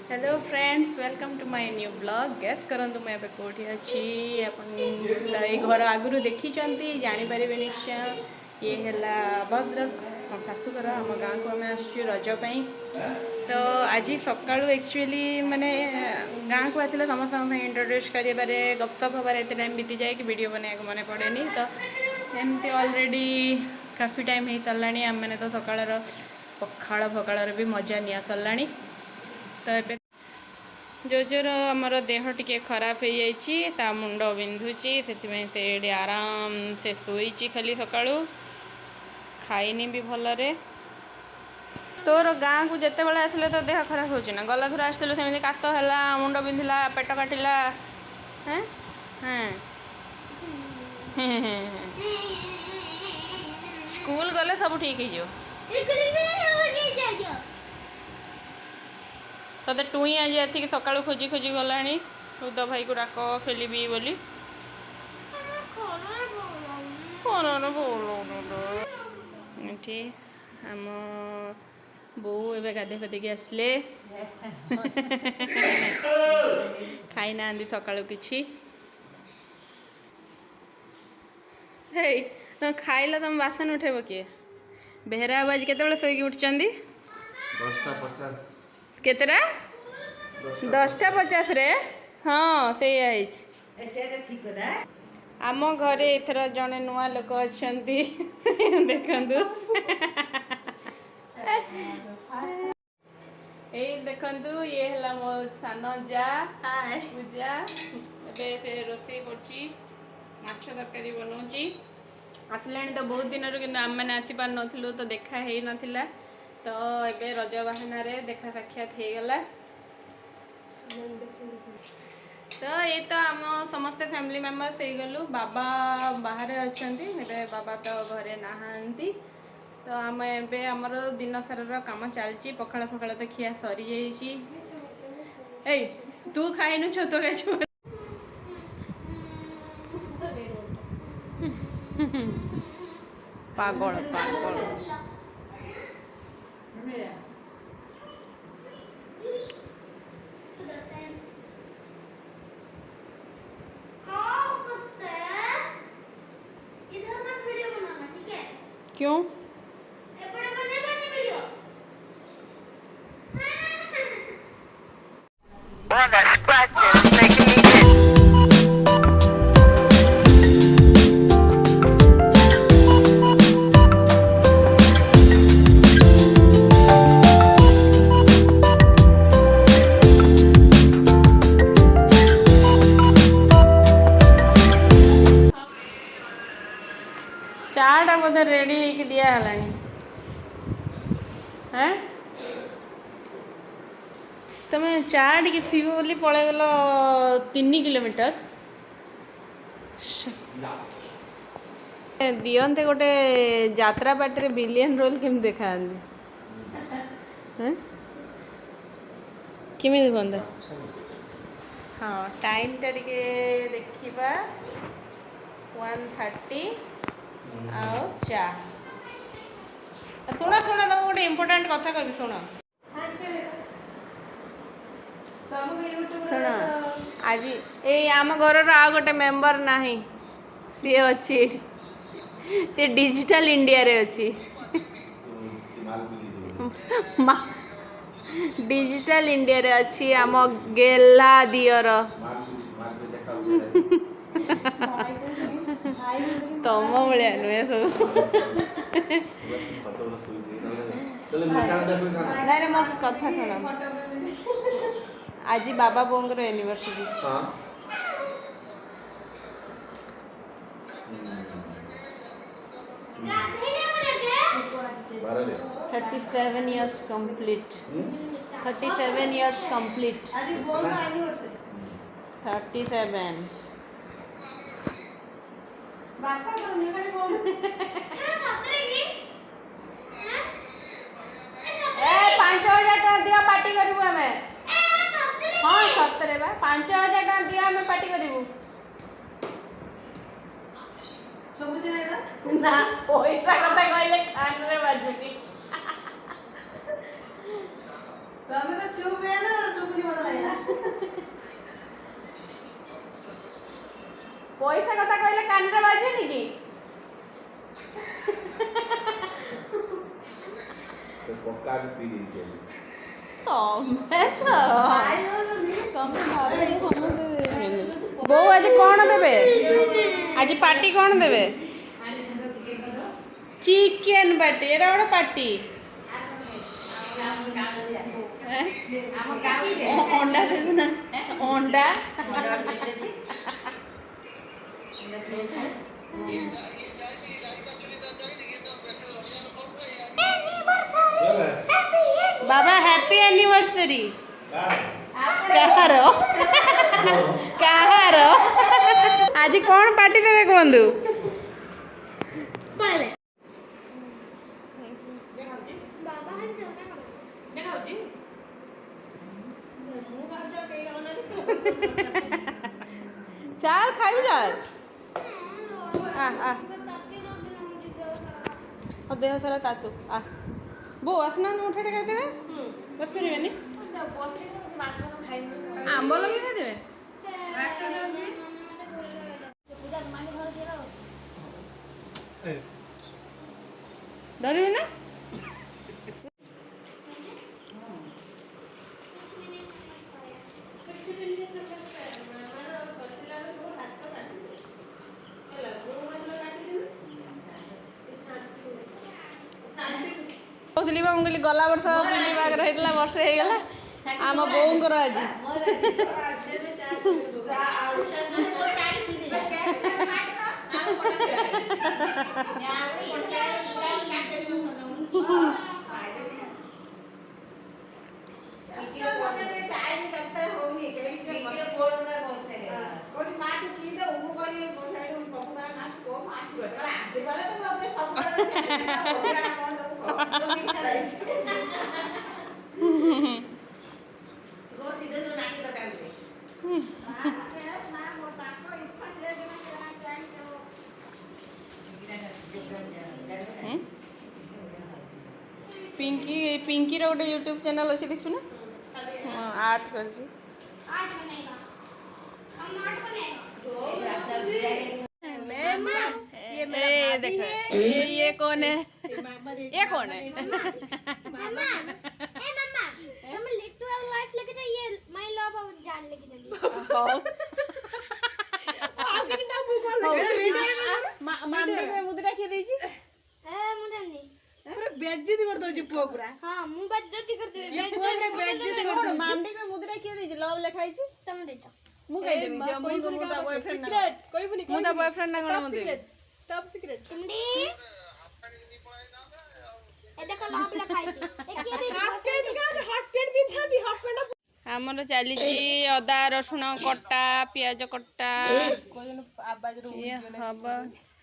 Hello friends welcome to my new blog guys करंतु मैं ଏବେ कोठी अछि अपन ए घर आगुरु देखि चंती जानि परिबे निश्चय ये हैला भद्रक हम सासुघर हम गाँ को हमें आसछु रज पई तो आज सकाळु एक्चुअली माने गाँ को आसिले समस्त इंट्रोड्यूस करिबारे गपसप हबारे एते टाइम बीती जाए कि वीडियो बनाया को मने पड़ेनी तो एमती ऑलरेडी काफी टाइम हे सरलानी आम मैंने तो सकाळर पखाड़ फकाड़ भी मजा निया सरलानी तो ये जोजोर आमर देह टिके खराब हो जाइए मुंड बिंधुची से आराम से शोची खाली सकाळु खाइनी भी भलरे तोर गाँ को जिते बड़े आसले तो देह खराब हो गला थर आसलु सेमती काश है मुंड बिंधिला पेट काटिला हाँ हाँ स्कूल गले सब ठीक हो तोते टुई आज आसिक सकाळु खोजी खोजी गला उद भाई को डाक खेलिबी बोली एठी आम बो ए गाधे फाधे आसले खाई ना सकाळु किछि हे तुम खाइला तुम बासन उठेब किए बेहरा बाबू केत शोक उठुंट 10:50 केतरा 10:50 रे हाँ से आम घरे एथर जड़े नुआ लोक अच्छा देखु देखु ये है मो सान जा पूजा ए से रोसे माछ तरकारी बनाऊँगी आसला तो बहुत दिन कि आम मैंने आसी पार नु तो देखा ही नाला तो ये रज बाहाना देखा साक्षात हो गला तो ये तो आम समस्त फैमिली मेम्बर्स हो गलु बाबा बाहर अच्छा बाबा तो घरे नहांती तो आम ए आमर दिन सारा काम चलती पखाड़ फखाड़ तो खिया सरी जा तू खाइनु छतु खाई पागल पागल क्यों चाटा बोधे रेडी हो दिया है तुम चा टे पीब बोली पलैगल 3 किलोमीटर दियंते गोटे यात्रा पार्टी बिलियन रोल केमी देखा केमी बंदा हाँ टाइम टा टिके देखा 1:30 आओ चा शुण शुण तुम गोटे इम्पोर्टाट कथा कह शुण शुण आज ये आम घर आ गोटे मेम्बर ना सी अच्छी सी डिजिटल इंडिया रे अच्छी डिजिटल इंडिया रे अच्छी आम गेला दियर तुम भाया नुहे सब ना मो कथा शुण आज बाबा बोंगर anniversary 37 years complete 37 years complete 37 5,000 टका दिया पार्टी करू हमें हाँ सतरे बा 5,000 टका दिया हमें पार्टी करू ना पैसा कथा कहले कान रे बाजुनी तमे तो चुप है ना सुबनी पैसा कथा कहले कान रे बाजेनी कि तो पक्का भी पी दी चाहिए बो आज कौन देवे आज पार्टी कौन देवे चिकेन पार्टी एरा गोटे पार्टी अंडा दे ना अंडा बाबा हैप्पी एनिवर्सरी कहार आज कौन पार्टी देवे कहतु चाल खाई चाल देह सारा तातु आ बो आसना मुठे खाइदेवे बस पारे आंब लगे खाइदेवे डर ना कहली कहली गला वर्ष पिंडी बागर होता वर्षे होगला आम बोर आज पिंकी पिंकी रो गोटे यूट्यूब चैनल अच्छे देखु ना आर्ट कर ये कौन है ये कौन है मुद्रा किए देजी पूरा बेइज्जती कर दो जी पुआ पूरा हां मु बेइज्जती कर दे ये पुआ में बेइज्जती कर दो मामडी में मुद्रा किए देजी लव लिखाई छी तमे देता मु कहि देबी जे मु मुदा बॉयफ्रेंड सीक्रेट कोई भी नहीं मुदा बॉयफ्रेंड ना कोन मुदे टॉप सीक्रेट चिमडी ए देखो लव लिखाई छी ए किए दे हॉट पेंट भी था दी हॉट पेंट हमर चली छी अदा रसुण कट्टा प्याज कट्टा कोन आवाज रो हबा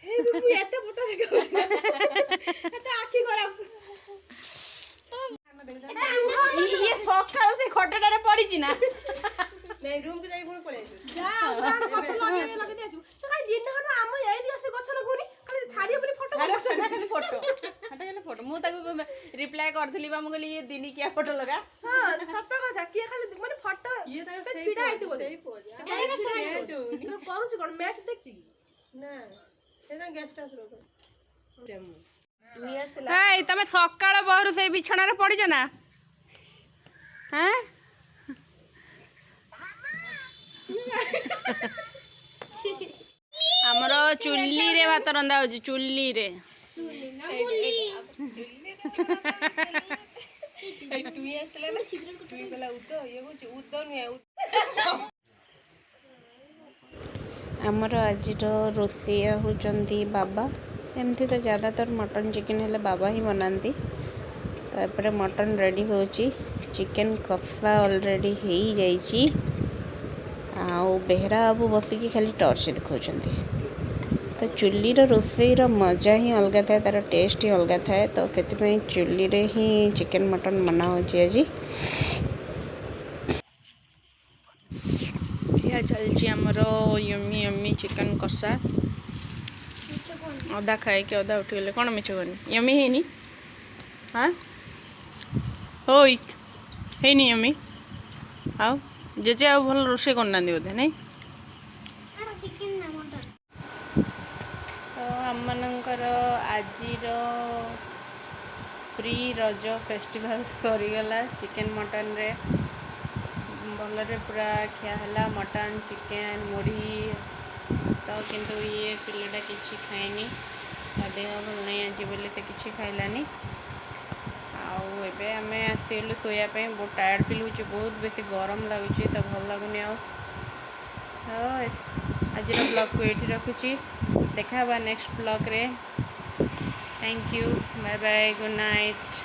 एते फोटो देखौ एते आखी खराब ये सकाळ से खटटारे पड़ी छी ना नहीं रूम के जाई पुणी पळे जा गछ लगे देछु तो काई दिन हटा हम एरिया से गछ लगोनी खाली छाड़ी ऊपर फोटो खाली फोटो मु ताको रिप्लाई करथली बा मु कहली ये दिनी क्या फोटो लगा हां सत्य कथा के खाली माने फोटो ये तो छिडा आइतो सही पोज निको करू छ कोन मैच देखछि ना तमें सकाल बहरु से बिछण पड़ीच ना हाँ आमर चुली रे भात रंधा हो चुली रे आमर आज रोषे होती बाबा एमती तो ज़्यादातर मटन चिकेन हेले बाबा ही बनाती तापर मटन रेडी हो चिकेन कषा ऑलरेडी हो जाइए आउ बेहरा बाबू बसिकी खाली टर्च देखा तो चुली रोषेईर मजा ही अलग थाए तार टेस्ट ही अलग थाए तो से चुली रे ही चिकेन मटन बना हो आज चलती आमर यमी यमी चिकेन कषा अदा खाई कि अदा उठीगले कौन मिछ करनी यमी है हाँ होई यमी आओ जेजे आ भल रोषे करना बोधे नहीं आमମାନଙ୍କର ଆଜିର ପ୍ରି ରଜ ଫେଷ୍ଟିଭାଲ ସରିଗଲା ଚିକେନ୍ ମଟନ୍ରେ ଭଲରେ ପୁରା ଖିଆ ହେଲା ମଟନ୍ ଚିକେନ୍ ମୁଢ଼ି ତ କିନ୍ତୁ ଇଏ ପିଲାଟା କିଛି ଖାଇନି ତା ଦେହ ଭଲ ନାହିଁ ଆଜି ବୋଲି ସେ କିଛି ଖାଇଲାନି ଆଉ ଏବେ ଆମେ ଆସିଗଲୁ ଶୋଇବା ପାଇଁ ବହୁତ ଟାୟାର୍ଡ଼ ଫିଲ୍ ହେଉଛି ବହୁତ ବେଶୀ ଗରମ ଲାଗୁଛି ତ ଭଲ ଲାଗୁନି ଆଉ ଆଜିର ବ୍ଲଗ୍କୁ ଏଇଠି ରଖୁଛି ଦେଖା ହେବା ନେକ୍ସଟ ବ୍ଲଗ୍ରେ thank you bye bye good night.